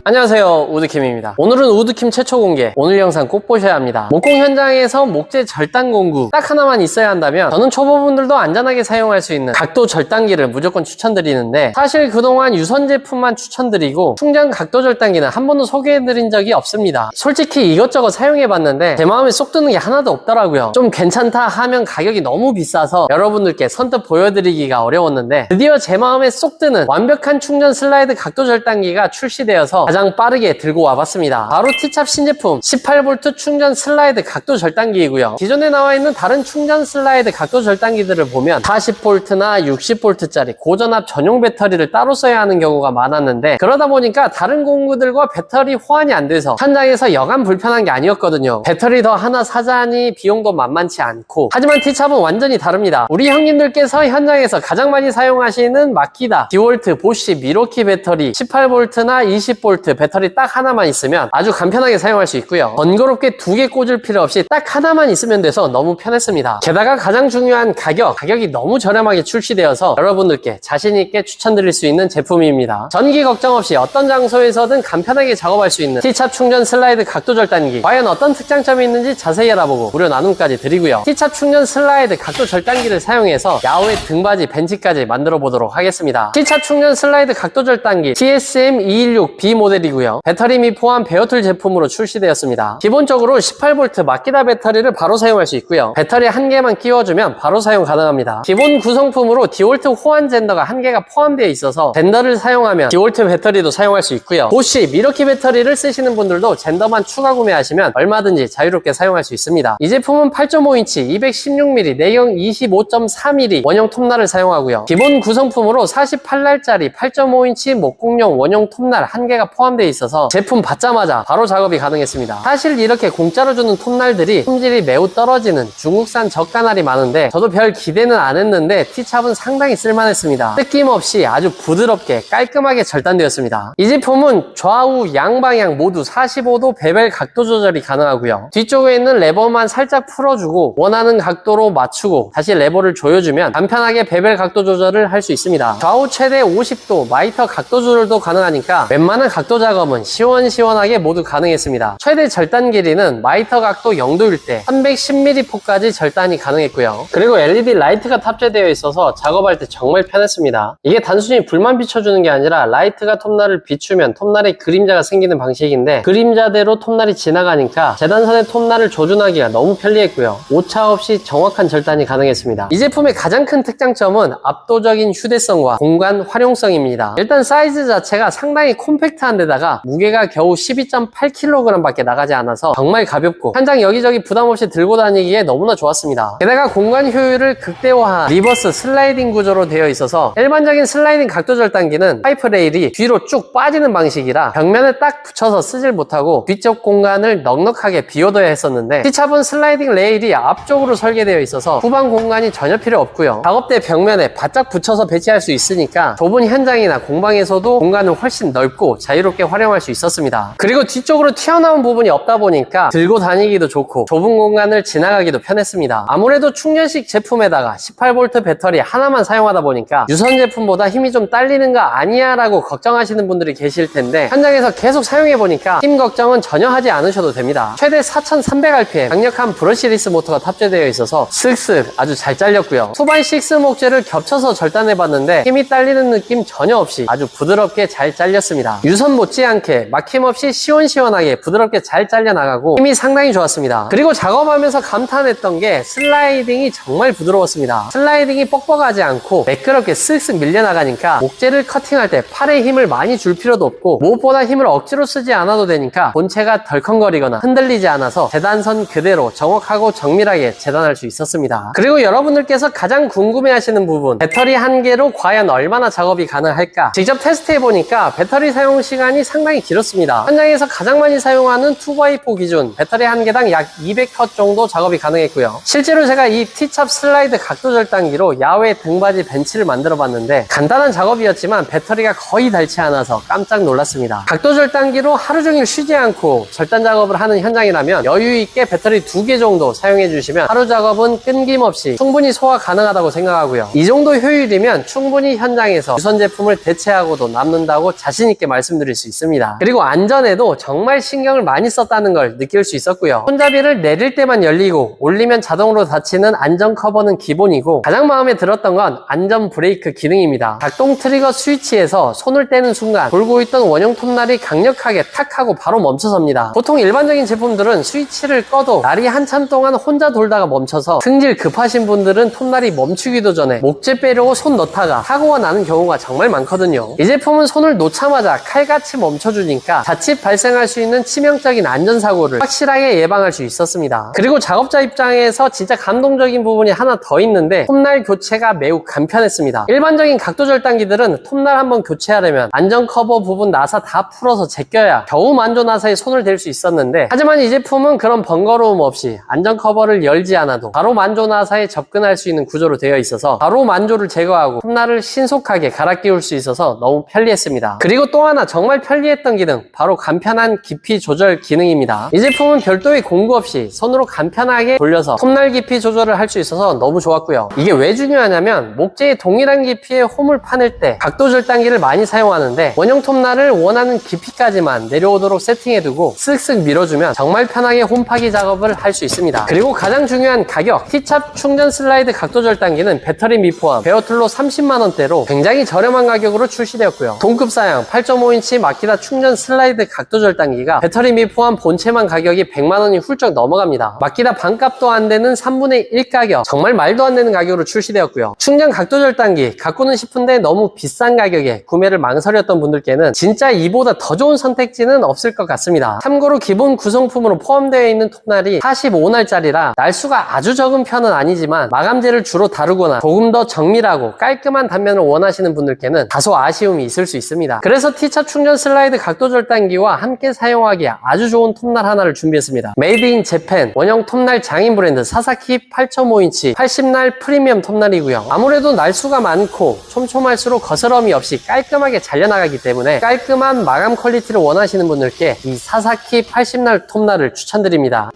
안녕하세요, 우드킴입니다. 오늘은 우드킴 최초 공개, 오늘 영상 꼭 보셔야 합니다. 목공 현장에서 목재 절단 공구 딱 하나만 있어야 한다면 저는 초보분들도 안전하게 사용할 수 있는 각도 절단기를 무조건 추천드리는데, 사실 그동안 유선 제품만 추천드리고 충전 각도 절단기는 한 번도 소개해드린 적이 없습니다. 솔직히 이것저것 사용해봤는데 제 마음에 쏙 드는 게 하나도 없더라고요. 좀 괜찮다 하면 가격이 너무 비싸서 여러분들께 선뜻 보여드리기가 어려웠는데, 드디어 제 마음에 쏙 드는 완벽한 충전 슬라이드 각도 절단기가 출시되어서 가장 빠르게 들고 와봤습니다. 바로 T샵 신제품 18V 충전 슬라이드 각도 절단기이고요. 기존에 나와있는 다른 충전 슬라이드 각도 절단기들을 보면 40V나 60V짜리 고전압 전용 배터리를 따로 써야 하는 경우가 많았는데, 그러다 보니까 다른 공구들과 배터리 호환이 안 돼서 현장에서 여간 불편한 게 아니었거든요. 배터리 더 하나 사자니 비용도 만만치 않고. 하지만 T샵은 완전히 다릅니다. 우리 형님들께서 현장에서 가장 많이 사용하시는 마키다, 디월트, 보쉬, 미로키 배터리 18V나 20V 배터리 딱 하나만 있으면 아주 간편하게 사용할 수 있고요. 번거롭게 두 개 꽂을 필요 없이 딱 하나만 있으면 돼서 너무 편했습니다. 게다가 가장 중요한 가격이 너무 저렴하게 출시되어서 여러분들께 자신있게 추천드릴 수 있는 제품입니다. 전기 걱정 없이 어떤 장소에서든 간편하게 작업할 수 있는 T샵 충전 슬라이드 각도 절단기, 과연 어떤 특장점이 있는지 자세히 알아보고 무료 나눔까지 드리고요. T샵 충전 슬라이드 각도 절단기를 사용해서 야외 등받이 벤치까지 만들어 보도록 하겠습니다. T샵 충전 슬라이드 각도 절단기 TSM216B 모델이고요. 배터리 및 포함 베어툴 제품으로 출시되었습니다. 기본적으로 18V 마키다 배터리를 바로 사용할 수 있고요. 배터리 한 개만 끼워주면 바로 사용 가능합니다. 기본 구성품으로 디월트 호환 젠더가 한 개가 포함되어 있어서 젠더를 사용하면 디월트 배터리도 사용할 수 있고요. 보쉬, 미러키 배터리를 쓰시는 분들도 젠더만 추가 구매하시면 얼마든지 자유롭게 사용할 수 있습니다. 이 제품은 8.5인치 216mm 내경 25.4mm 원형 톱날을 사용하고요. 기본 구성품으로 48날짜리 8.5인치 목공용 원형 톱날 한 개가 포함되어 있어서 제품 받자마자 바로 작업이 가능했습니다. 사실 이렇게 공짜로 주는 톱날들이 품질이 매우 떨어지는 중국산 저가날이 많은데 저도 별 기대는 안 했는데 T샵은 상당히 쓸만했습니다. 뜯김없이 아주 부드럽게 깔끔하게 절단되었습니다. 이 제품은 좌우 양방향 모두 45도 베벨 각도 조절이 가능하고요. 뒤쪽에 있는 레버만 살짝 풀어주고 원하는 각도로 맞추고 다시 레버를 조여주면 간편하게 베벨 각도 조절을 할 수 있습니다. 좌우 최대 50도 마이터 각도 조절도 가능하니까 웬만한 각도 작업은 시원시원하게 모두 가능했습니다. 최대 절단 길이는 마이터 각도 0도일 때 310mm 폭까지 절단이 가능했고요. 그리고 LED 라이트가 탑재되어 있어서 작업할 때 정말 편했습니다. 이게 단순히 불만 비춰주는 게 아니라 라이트가 톱날을 비추면 톱날에 그림자가 생기는 방식인데, 그림자대로 톱날이 지나가니까 재단선의 톱날을 조준하기가 너무 편리했고요. 오차 없이 정확한 절단이 가능했습니다. 이 제품의 가장 큰 특장점은 압도적인 휴대성과 공간 활용성입니다. 일단 사이즈 자체가 상당히 콤팩트한 데다가 무게가 겨우 12.8kg 밖에 나가지 않아서 정말 가볍고 현장 여기저기 부담없이 들고 다니기에 너무나 좋았습니다. 게다가 공간 효율을 극대화한 리버스 슬라이딩 구조로 되어 있어서 일반적인 슬라이딩 각도 절단기는 파이프 레일이 뒤로 쭉 빠지는 방식이라 벽면에 딱 붙여서 쓰질 못하고 뒤쪽 공간을 넉넉하게 비워둬야 했었는데, T샵은 슬라이딩 레일이 앞쪽으로 설계되어 있어서 후방 공간이 전혀 필요 없고요. 작업대 벽면에 바짝 붙여서 배치할 수 있으니까 좁은 현장이나 공방에서도 공간을 훨씬 넓고 자유롭게 활용할 수 있었습니다. 그리고 뒤쪽으로 튀어나온 부분이 없다 보니까 들고 다니기도 좋고 좁은 공간을 지나가기도 편했습니다. 아무래도 충전식 제품에다가 18V 배터리 하나만 사용하다 보니까 유선 제품보다 힘이 좀 딸리는 거 아니야 라고 걱정하시는 분들이 계실 텐데, 현장에서 계속 사용해보니까 힘 걱정은 전혀 하지 않으셔도 됩니다. 최대 4300rpm 강력한 브러시리스 모터가 탑재되어 있어서 슥슥 아주 잘 잘렸고요. 2x6 목재를 겹쳐서 절단해봤는데 힘이 딸리는 느낌 전혀 없이 아주 부드럽게 잘 잘렸습니다. 유선 못지않게 막힘없이 시원시원하게 부드럽게 잘 잘려나가고 힘이 상당히 좋았습니다. 그리고 작업하면서 감탄했던 게 슬라이딩이 정말 부드러웠습니다. 슬라이딩이 뻑뻑하지 않고 매끄럽게 쓱쓱 밀려나가니까 목재를 커팅할 때 팔에 힘을 많이 줄 필요도 없고 무엇보다 힘을 억지로 쓰지 않아도 되니까 본체가 덜컹거리거나 흔들리지 않아서 재단선 그대로 정확하고 정밀하게 재단할 수 있었습니다. 그리고 여러분들께서 가장 궁금해하시는 부분, 배터리 한 개로 과연 얼마나 작업이 가능할까? 직접 테스트해보니까 배터리 사용 시간이 상당히 길었습니다. 현장에서 가장 많이 사용하는 2x4 기준 배터리 한 개당 약 200컷 정도 작업이 가능했고요. 실제로 제가 이 T샵 슬라이드 각도 절단기로 야외 등받이 벤치를 만들어 봤는데 간단한 작업이었지만 배터리가 거의 닳지 않아서 깜짝 놀랐습니다. 각도 절단기로 하루 종일 쉬지 않고 절단 작업을 하는 현장이라면 여유 있게 배터리 2개 정도 사용해 주시면 하루 작업은 끊김없이 충분히 소화 가능하다고 생각하고요. 이 정도 효율이면 충분히 현장에서 유선 제품을 대체하고도 남는다고 자신 있게 말씀드릴 수 있습니다. 그리고 안전에도 정말 신경을 많이 썼다는 걸 느낄 수 있었고요. 손잡이를 내릴 때만 열리고 올리면 자동으로 닫히는 안전 커버는 기본이고, 가장 마음에 들었던 건 안전 브레이크 기능입니다. 작동 트리거 스위치에서 손을 떼는 순간 돌고 있던 원형 톱날이 강력하게 탁 하고 바로 멈춰섭니다. 보통 일반적인 제품들은 스위치를 꺼도 날이 한참 동안 혼자 돌다가 멈춰서 승질 급하신 분들은 톱날이 멈추기도 전에 목재 빼려고 손 넣다가 사고가 나는 경우가 정말 많거든요. 이 제품은 손을 놓자마자 칼같이 멈춰주니까 자칫 발생할 수 있는 치명적인 안전사고를 확실하게 예방할 수 있었습니다. 그리고 작업자 입장에서 진짜 감동적인 부분이 하나 더 있는데, 톱날 교체가 매우 간편했습니다. 일반적인 각도 절단기들은 톱날 한번 교체하려면 안전 커버 부분 나사 다 풀어서 제껴야 겨우 만조 나사에 손을 댈 수 있었는데, 하지만 이 제품은 그런 번거로움 없이 안전 커버를 열지 않아도 바로 만조 나사에 접근할 수 있는 구조로 되어 있어서 바로 만조를 제거하고 톱날을 신속하게 갈아 끼울 수 있어서 너무 편리했습니다. 그리고 또 하나 정말 편리했던 기능, 바로 간편한 깊이 조절 기능입니다. 이 제품은 별도의 공구 없이 손으로 간편하게 돌려서 톱날 깊이 조절을 할 수 있어서 너무 좋았고요. 이게 왜 중요하냐면, 목재의 동일한 깊이의 홈을 파낼 때 각도 절단기를 많이 사용하는데, 원형 톱날을 원하는 깊이까지만 내려오도록 세팅해두고 쓱쓱 밀어주면 정말 편하게 홈 파기 작업을 할 수 있습니다. 그리고 가장 중요한 가격, T찹 충전 슬라이드 각도 절단기는 배터리 미 포함 베어툴로 30만원대로 굉장히 저렴한 가격으로 출시되었고요. 동급 사양 8.5인치 마키다 충전 슬라이드 각도 절단기가 배터리 미 포함 본체만 가격이 100만원이 훌쩍 넘어갑니다. 마키다 반값도 안 되는 3분의 1 가격, 정말 말도 안 되는 가격으로 출시되었고요. 충전 각도 절단기 갖고는 싶은데 너무 비싼 가격에 구매를 망설였던 분들께는 진짜 이보다 더 좋은 선택지는 없을 것 같습니다. 참고로 기본 구성품으로 포함되어 있는 톱날이 45날짜리라 날수가 아주 적은 편은 아니지만, 마감재를 주로 다루거나 조금 더 정밀하고 깔끔한 단면을 원하시는 분들께는 다소 아쉬움이 있을 수 있습니다. 그래서 T찹 충전 슬라이드 각도 절단기와 함께 사용하기에 아주 좋은 톱날 하나를 준비했습니다. 메이드 인 재팬 원형 톱날 장인 브랜드 사사키 8.5인치 80날 프리미엄 톱날이고요. 아무래도 날수가 많고 촘촘할수록 거스럼이 없이 깔끔하게 잘려나가기 때문에 깔끔한 마감 퀄리티를 원하시는 분들께 이 사사키 80날 톱날을 추천드립니다.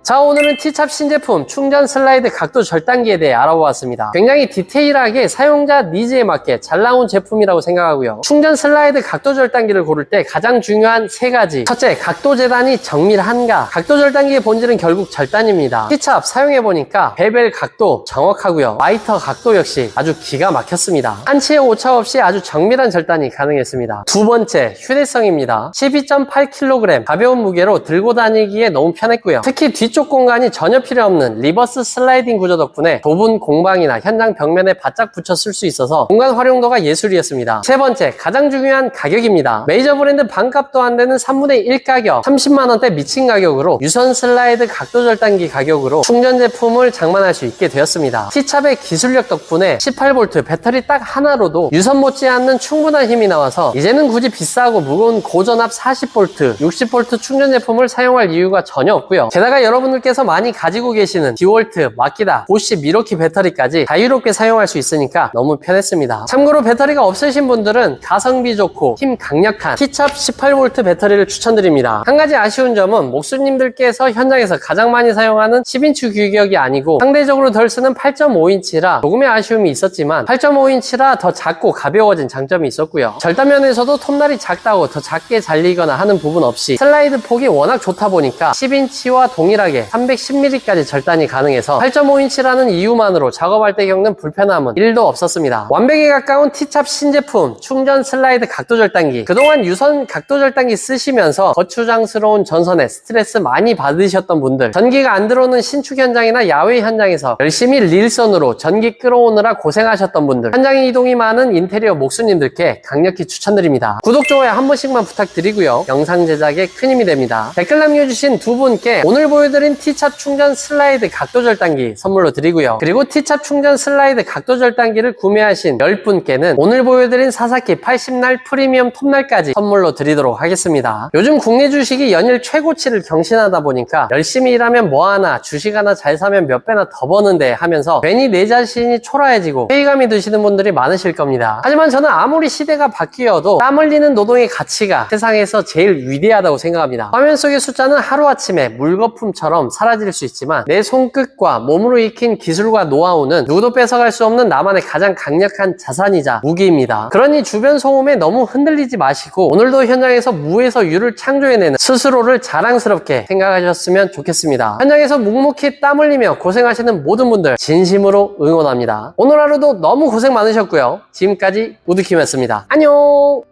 자, 오늘은 T찹 신제품 충전 슬라이드 각도 절단기에 대해 알아보았습니다. 굉장히 디테일하게 사용자 니즈에 맞게 잘 나온 제품이라고 생각하고요. 충전 슬라이드 각도 절단기를 고를 때 가장 중요한 세 가지. 첫째, 각도 재단이 정밀한가? 각도 절단기의 본질은 결국 절단입니다. T찹 사용해보니까 베벨 각도 정확하고요. 와이터 각도 역시 아주 기가 막혔습니다. 한치의 오차 없이 아주 정밀한 절단이 가능했습니다. 두 번째, 휴대성입니다. 12.8kg 가벼운 무게로 들고 다니기에 너무 편했고요. 특히 뒤쪽 공간이 전혀 필요 없는 리버스 슬라이딩 구조 덕분에 좁은 공방이나 현장 벽면에 바짝 붙여 쓸 수 있어서 공간 활용도가 예술이었습니다. 세 번째, 가장 중요한 가격입니다. 메이저 브랜드 반값도 안 되는 3분의 1 가격, 30만원대 미친 가격으로 유선 슬라이드 각도 절단기 가격으로 충전 제품을 장만할 수 있게 되었습니다. T찹의 기술력 덕분에 18V 배터리 딱 하나로도 유선 못지않는 충분한 힘이 나와서 이제는 굳이 비싸고 무거운 고전압 40V, 60V 충전 제품을 사용할 이유가 전혀 없고요. 게다가 여러분들께서 많이 가지고 계시는 디월트, 마키다, 보쉬 미러키 배터리까지 자유롭게 사용할 수 있으니까 너무 편했습니다. 참고로 배터리가 없으신 분들은 가성비 좋고 힘 강력한 T찹 18V 배터리를 추천드립니다. 한 가지 아쉬운 점은 목수님들께서 현장에서 가장 많이 사용하는 10인치 규격이 아니고 상대적으로 덜 쓰는 8.5인치라 조금의 아쉬움이 있었지만 8.5인치라 더 작고 가벼워진 장점이 있었고요. 절단면에서도 톱날이 작다고 더 작게 잘리거나 하는 부분 없이 슬라이드 폭이 워낙 좋다 보니까 10인치와 동일하게 편리하게 310mm까지 절단이 가능해서 8.5인치라는 이유만으로 작업할 때 겪는 불편함은 1도 없었습니다. 완벽에 가까운 T찹 신제품 충전 슬라이드 각도 절단기. 그동안 유선 각도 절단기 쓰시면서 거추장스러운 전선에 스트레스 많이 받으셨던 분들, 전기가 안 들어오는 신축 현장이나 야외 현장에서 열심히 릴선으로 전기 끌어오느라 고생하셨던 분들, 현장 이동이 많은 인테리어 목수님들께 강력히 추천드립니다. 구독, 좋아요 한 번씩만 부탁드리고요. 영상 제작에 큰 힘이 됩니다. 댓글 남겨주신 두 분께 오늘 보여드린 T찹 충전 슬라이드 각도 절단기 선물로 드리고요. 그리고 T찹 충전 슬라이드 각도 절단기를 구매하신 10분께는 오늘 보여드린 사사키 80날 프리미엄 톱날까지 선물로 드리도록 하겠습니다. 요즘 국내 주식이 연일 최고치를 경신하다 보니까 열심히 일하면 뭐하나, 주식 하나 잘 사면 몇 배나 더 버는데 하면서 괜히 내 자신이 초라해지고 회의감이 드시는 분들이 많으실 겁니다. 하지만 저는 아무리 시대가 바뀌어도 땀 흘리는 노동의 가치가 세상에서 제일 위대하다고 생각합니다. 화면 속의 숫자는 하루아침에 물거품처럼 사라질 수 있지만 내 손끝과 몸으로 익힌 기술과 노하우는 누구도 뺏어갈 수 없는 나만의 가장 강력한 자산이자 무기입니다. 그러니 주변 소음에 너무 흔들리지 마시고 오늘도 현장에서 무에서 유를 창조해내는 스스로를 자랑스럽게 생각하셨으면 좋겠습니다. 현장에서 묵묵히 땀 흘리며 고생하시는 모든 분들 진심으로 응원합니다. 오늘 하루도 너무 고생 많으셨고요. 지금까지 우드킴이었습니다. 안녕.